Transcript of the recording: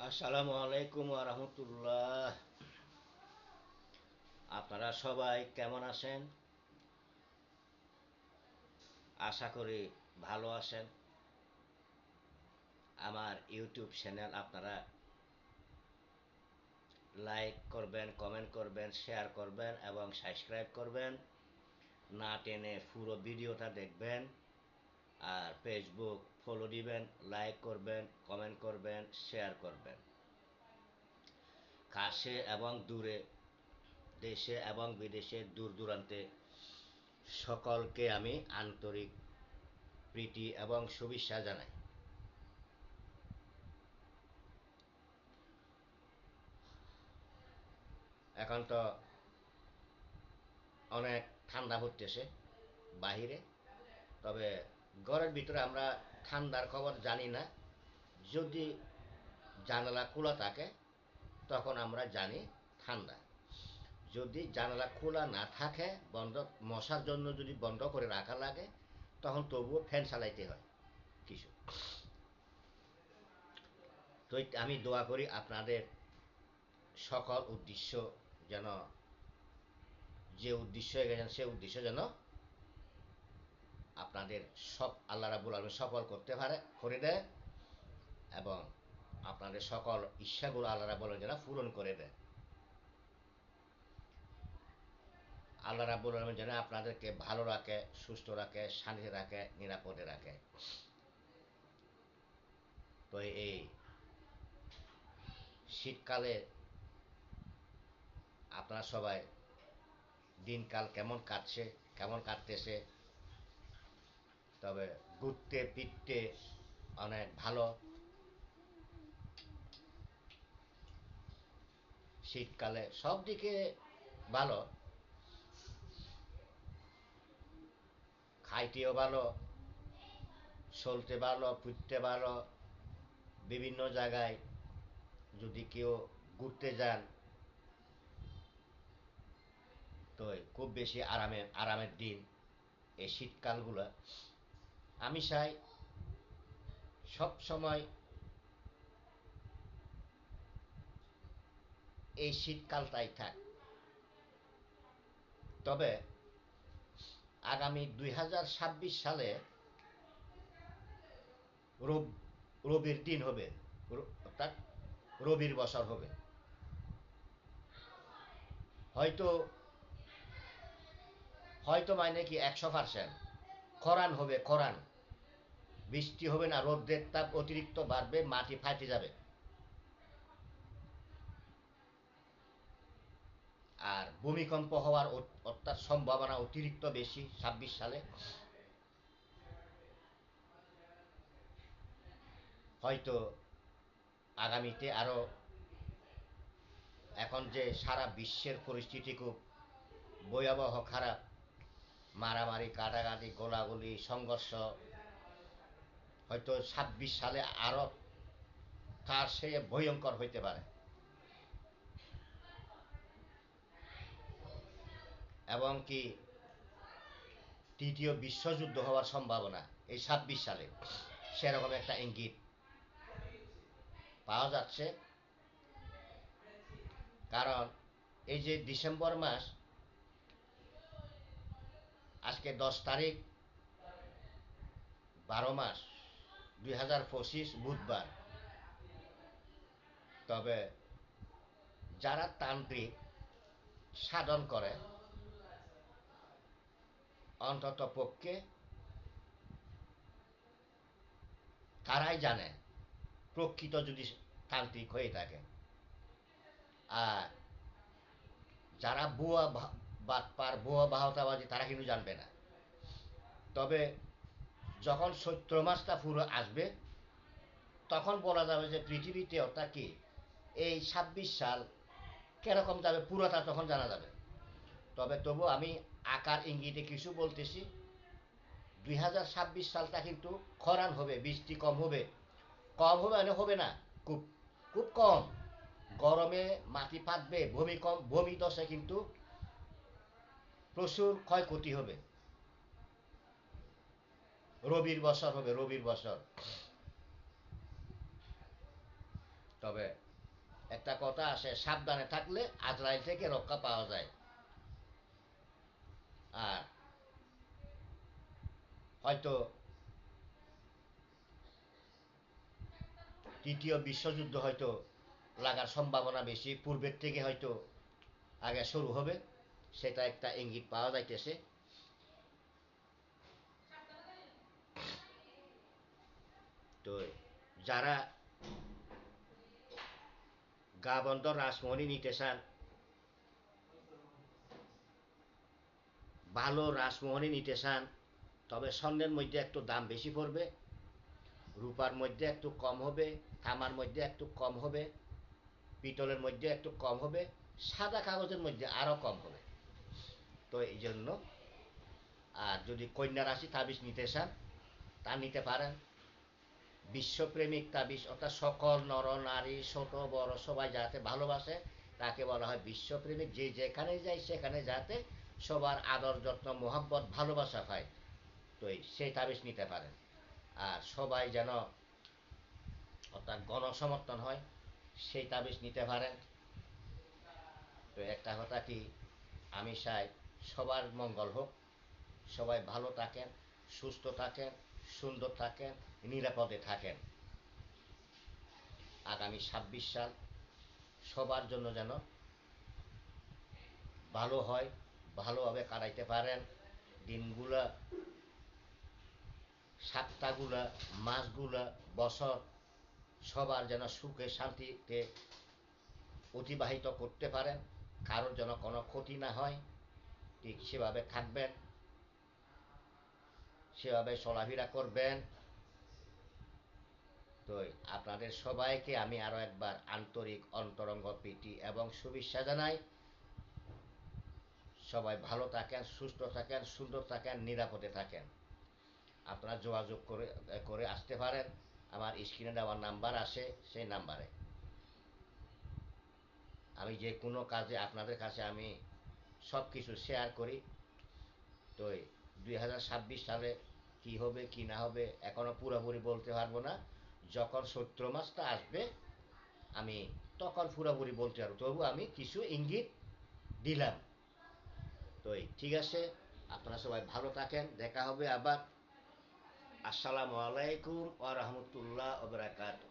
আসসালামু আলাইকুম ওয়া রাহমাতুল্লাহ। আপনারা সবাই কেমন আছেন? আশা করি ভালো আছেন। আমার ইউটিউব চ্যানেল আপনারা লাইক করবেন, কমেন্ট করবেন, শেয়ার করবেন এবং সাবস্ক্রাইব করবেন। না টেনে পুরো ভিডিওটা দেখবেন। আর ফেসবুক ফলো দিবেন, লাইক করবেন, কমেন্ট করবেন, শেয়ার করবেন। কাছে এবং দূরে, দেশে এবং বিদেশে, দূর দূরান্তে সকলকে আমি আন্তরিক প্রীতি এবং শুভেচ্ছা জানাই। এখন তো অনেক ঠান্ডা পড়তেছে বাহিরে, তবে ঘরের ভিতরে আমরা ঠান্ডার খবর জানি না। যদি জানালা খোলা থাকে তখন আমরা জানি ঠান্ডা। যদি জানালা খোলা না থাকে, বন্ধ, মশার জন্য যদি বন্ধ করে রাখা লাগে, তখন তবুও ফ্যান চালাইতে হয় কিছু। তো আমি দোয়া করি আপনাদের সকল উদ্দেশ্য যেন, যে উদ্দেশ্য গেছেন সে উদ্দেশ্য যেন আপনাদের সব আল্লাহ রাব্বুল আলামিন সফল করতে পারে, করে দেয়, এবং আপনাদের সকল ইচ্ছাগুলো আল্লাহ রাব্বুল আলামিন যেন পূরণ করে দেয়। আল্লাহ রাব্বুল আলামিন যেন আপনাদেরকে ভালো রাখে, সুস্থ রাখে, শান্তিতে রাখে, নিরাপদে রাখে। তো এই শীতকালে আপনারা সবাই দিনকাল কেমন কাটছে, কেমন কাটতেছে? তবে ঘুরতে ফিরতে অনেক ভালো। শীতকালে সব দিকে ভালো, খাইতেও ভালো, চলতে ভালো, ফিরতে ভালো। বিভিন্ন জায়গায় যদি কেউ ঘুরতে যান, তো খুব বেশি আরামের দিন এই শীতকালগুলো। আমি চাই সব সময় এই শীতকালটাই থাক। তবে আগামী 2026 সালে রবির দিন হবে, অর্থাৎ রবির বছর হবে। হয়তো হয়তো মানে কি 100% খরান হবে, খরান। বৃষ্টি হবে না, রোদের তাপ অতিরিক্ত বাড়বে, মাটি ফাটে যাবে। আর ভূমিকম্প হওয়ার অর্থাৎ সম্ভাবনা অতিরিক্ত বেশি 26 সালে। হয়তো আগামীতে আরো, এখন যে সারা বিশ্বের পরিস্থিতি খুব ভয়াবহ খারাপ, মারামারি, কাটাকাটি, গোলাগুলি, সংঘর্ষ, হয়তো 26 সালে আরো তার সে ভয়ঙ্কর হইতে পারে। এবং কি তৃতীয় বিশ্বযুদ্ধ হওয়ার সম্ভাবনা এই 26 সালে সেরকম একটা ইঙ্গিত পাওয়া যাচ্ছে। কারণ এই যে ডিসেম্বর মাস, আজকে 10 তারিখ, 12 মাস, 2025 বুধবার। তবে যারা তান্ত্রিক সাধন করে, অন্তত পক্ষে তারাই জানে প্রকৃত যদি তান্ত্রিক হয়ে থাকে। আর যারা ভুয়া বাটপার, ভুয়া বাহতাবাজি, তারা কিন্তু জানবে না। তবে যখন চৈত্র মাসটা পুরো আসবে, তখন বলা যাবে যে পৃথিবীতে, অর্থাৎ কি এই 26 সাল কিরকম যাবে, পুরোটা তখন জানা যাবে। তবে তবু আমি আকার ইঙ্গিতে কিছু বলতেছি। 2026 সালটা কিন্তু খরান হবে, বৃষ্টি কম হবে। কম হবে মানে হবে না, খুব খুব কম। গরমে মাটি ফাটবে, ভূমি দশে কিন্তু প্রচুর ক্ষয়ক্ষতি হবে। রবির বছর হবে, রবির বছর। তবে একটা কথা আছে, সাবধানে থাকলে আজরাইল থেকে রক্ষা পাওয়া যায়। আর হয়তো তৃতীয় বিশ্বযুদ্ধ হয়তো লাগার সম্ভাবনা বেশি, পূর্বের থেকে হয়তো আগে শুরু হবে, সেটা একটা ইঙ্গিত পাওয়া যাইতেছে। তো যারা গা বন্ধ রাসমণি নিতে চান, ভালো রাসমণি নিতে চান, তবে স্বর্ণের মধ্যে একটু দাম বেশি পড়বে, রূপার মধ্যে একটু কম হবে, তামার মধ্যে একটু কম হবে, পিতলের মধ্যে একটু কম হবে, সাদা কাগজের মধ্যে আরও কম হবে। তো এই জন্য, আর যদি কন্যা রাশি তাবিজ নিতে চান তা নিতে পারেন। বিশ্বপ্রেমিক তাবিজ, অর্থাৎ সকল নর নারী ছোট বড় সবাই যাতে ভালোবাসে তাকে বলা হয় বিশ্বপ্রেমিক। যে যেখানে যায় সেখানে যাতে সবার আদর যত্ন মোহাব্বত ভালোবাসা পায়, তো সেই তাবিজ নিতে পারেন। আর সবাই যেন অর্থাৎ গণসমর্থন হয়, সেই তাবিজ নিতে পারেন। তো একটা কথা কি, আমি চাই সবার মঙ্গল হোক, সবাই ভালো থাকেন, সুস্থ থাকেন, সুন্দর থাকেন, নিরাপদে থাকেন। আগামী ২৬ সাল সবার জন্য যেন ভালো হয়, ভালোভাবে কাটাইতে পারেন দিনগুলা, সপ্তাহগুলা, মাসগুলা, বছর, সবার যেন সুখে শান্তিতে অতিবাহিত করতে পারেন, কারোর যেন কোনো ক্ষতি না হয়। ঠিক সেভাবে থাকবেন, সেভাবে চলাফেরা করবেন। তো আপনাদের সবাইকে আমি আরও একবার আন্তরিক অন্তরঙ্গ প্রীতি এবং শুভেচ্ছা জানাই। সবাই ভালো থাকেন, সুস্থ থাকেন, সুন্দর থাকেন, নিরাপদে থাকেন। আপনারা যোগাযোগ করে করে আসতে পারেন, আমার স্ক্রিনে দেওয়া নাম্বার আছে, সেই নাম্বারে। আমি যে কোনো কাজে আপনাদের কাছে আমি সব কিছু শেয়ার করি। তো 2026 সালে কি হবে কি না হবে এখনো পুরোপুরি বলতে পারবো না। যখন চৈত্র মাসটা আসবে আমি তখন পুরোপুরি বলতে পারবো, তবু আমি কিছু ইঙ্গিত দিলাম। তো ঠিক আছে, আপনারা সবাই ভালো থাকেন, দেখা হবে আবার। আসসালামু আলাইকুম ওয়া রাহমাতুল্লাহি ওয়া বারাকাতুহু।